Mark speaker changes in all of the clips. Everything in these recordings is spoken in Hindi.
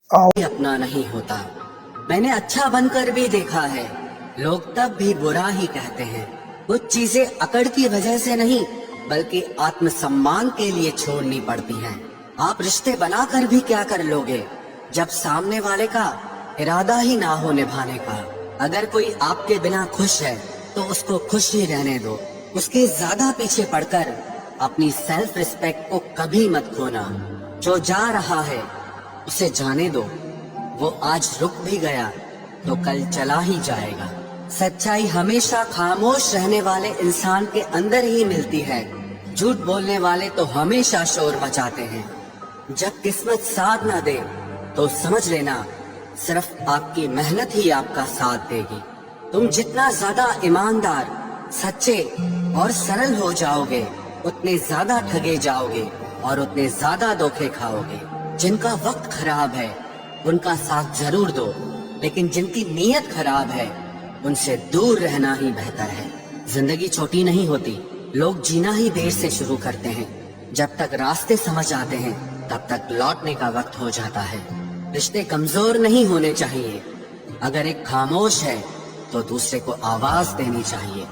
Speaker 1: अपना नहीं होता। मैंने अच्छा बनकर भी देखा है, लोग तब भी बुरा ही कहते हैं। कुछ चीजें अकड़ की वजह से नहीं बल्कि आत्मसम्मान के लिए छोड़नी पड़ती हैं। आप रिश्ते बनाकर भी क्या कर लोगे जब सामने वाले का इरादा ही ना हो निभाने का। अगर कोई आपके बिना खुश है तो उसको खुश ही रहने दो। उसके ज्यादा पीछे पड़कर अपनी सेल्फ रिस्पेक्ट को कभी मत खोना। जो जा रहा है उसे जाने दो, वो आज रुक भी गया तो कल चला ही जाएगा। सच्चाई हमेशा खामोश रहने वाले इंसान के अंदर ही मिलती है। झूठ बोलने वाले तो हमेशा शोर मचाते हैं। जब किस्मत साथ ना दे तो समझ लेना सिर्फ आपकी मेहनत ही आपका साथ देगी। तुम जितना ज्यादा ईमानदार, सच्चे और सरल हो जाओगे उतने ज्यादा ठगे जाओगे और उतने ज्यादा धोखे खाओगे। जिनका वक्त खराब है उनका साथ जरूर दो, लेकिन जिनकी नीयत खराब है उनसे दूर रहना ही बेहतर है। जिंदगी छोटी नहीं होती, लोग जीना ही देर से शुरू करते हैं। जब तक रास्ते समझ आते हैं तब तक लौटने का वक्त हो जाता है। रिश्ते कमजोर नहीं होने चाहिए। अगर एक खामोश है तो दूसरे को आवाज देनी चाहिए।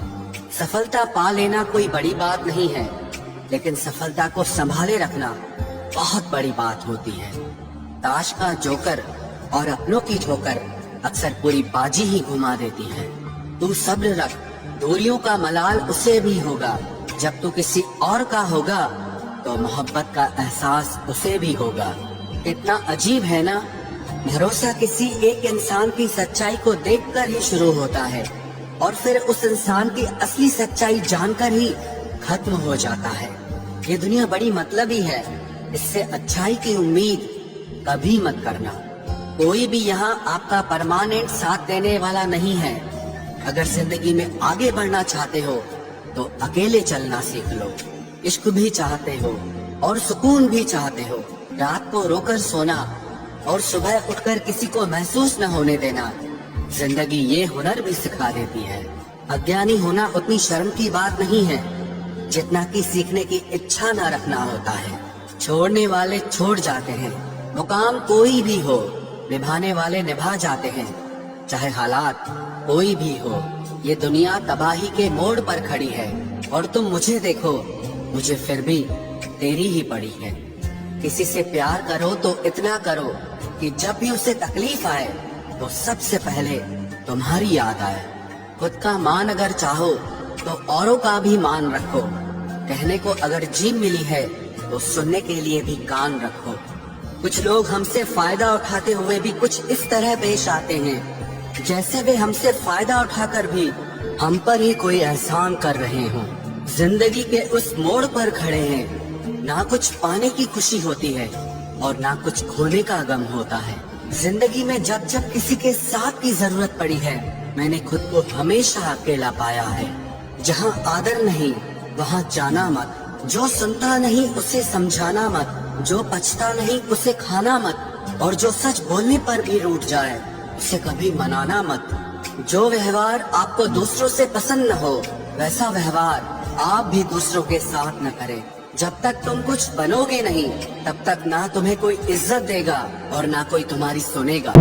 Speaker 1: सफलता पा लेना कोई बड़ी बात नहीं है, लेकिन सफलता को संभाले रखना बहुत बड़ी बात होती है। ताश का जोकर और अपनों की ठोकर अक्सर पूरी बाजी ही घुमा देती है। तू सब्र रख, दूरियों का मलाल उसे भी होगा। जब तू किसी और का होगा तो मोहब्बत का एहसास उसे भी होगा। इतना अजीब है ना, भरोसा किसी एक इंसान की सच्चाई को देखकर ही शुरू होता है और फिर उस इंसान की असली सच्चाई जानकर ही खत्म हो जाता है। ये दुनिया बड़ी मतलबी है, इससे अच्छाई की उम्मीद कभी मत करना। कोई भी यहाँ आपका परमानेंट साथ देने वाला नहीं है। अगर जिंदगी में आगे बढ़ना चाहते हो तो अकेले चलना सीख लो। इश्क भी चाहते हो और सुकून भी चाहते हो, रात को रोकर सोना और सुबह उठकर किसी को महसूस न होने देना, जिंदगी ये हुनर भी सिखा देती है। अज्ञानी होना उतनी शर्म की बात नहीं है जितना कि सीखने की इच्छा न रखना होता है। छोड़ने वाले छोड़ जाते हैं, मुकाम कोई भी हो, निभाने वाले निभा जाते हैं। चाहे हालात कोई भी हो, ये दुनिया तबाही के मोड़ पर खड़ी है और तुम मुझे देखो, मुझे फिर भी तेरी ही पड़ी है। किसी से प्यार करो तो इतना करो कि जब भी उसे तकलीफ आए तो सबसे पहले तुम्हारी याद आए। खुद का मान अगर चाहो तो औरों का भी मान रखो। कहने को अगर जीभ मिली है तो सुनने के लिए भी कान रखो। कुछ लोग हमसे फायदा उठाते हुए भी कुछ इस तरह पेश आते हैं जैसे वे हमसे फायदा उठाकर भी हम पर ही कोई एहसान कर रहे हों। जिंदगी के उस मोड़ पर खड़े हैं, ना कुछ पाने की खुशी होती है और ना कुछ खोने का गम होता है। जिंदगी में जब जब किसी के साथ की जरूरत पड़ी है, मैंने खुद को हमेशा अकेला पाया है। जहाँ आदर नहीं वहाँ जाना मत, जो सुनता नहीं उसे समझाना मत, जो पछता नहीं उसे खाना मत, और जो सच बोलने पर भी रूठ जाए उसे कभी मनाना मत। जो व्यवहार आपको दूसरों से पसंद न हो वैसा व्यवहार आप भी दूसरों के साथ न करें। जब तक तुम कुछ बनोगे नहीं तब तक ना तुम्हें कोई इज्जत देगा और ना कोई तुम्हारी सुनेगा।